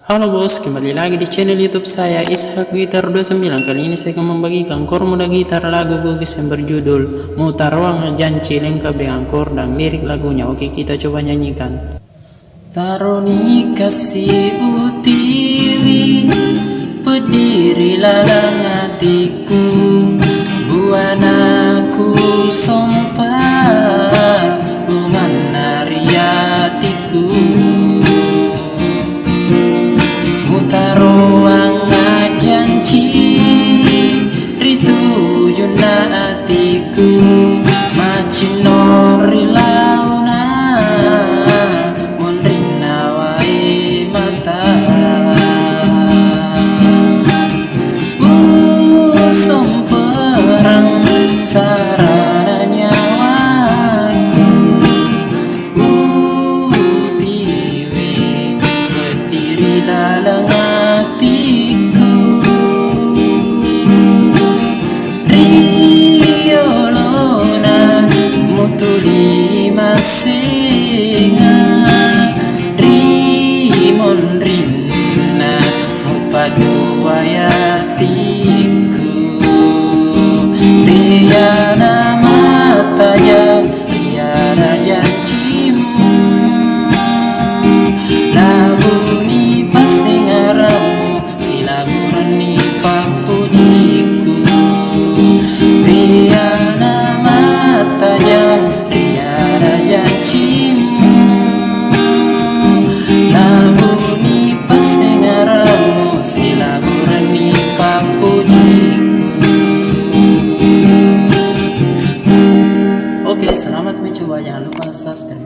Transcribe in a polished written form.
Halo bos, kembali lagi di channel YouTube saya Ishak Gitar 29. Kali ini saya akan membagikan kormoda gitar lagu Bugis yang berjudul Mutar Ruang Janji lengkap dengan chord dan lirik lagunya. Oke, kita coba nyanyikan. Taroni kasih utiwi pediri lalang hatiku, buanaku sompah bungan nariatiku. Taruang janji ritu juna hatiku macinori launa monrina wae mata somperang sarana nyawaku utiwi berdiri lalang hatiku riolona mutuli masinga rimon rina mupadu wayatiku riana mata yang riana janjimu labuni pasingaramu silaburani papujiku riana mata yang riana janjimu labuni pasingaramu silaburani papujiku. Oke, selamat mencoba, jangan lupa subscribe.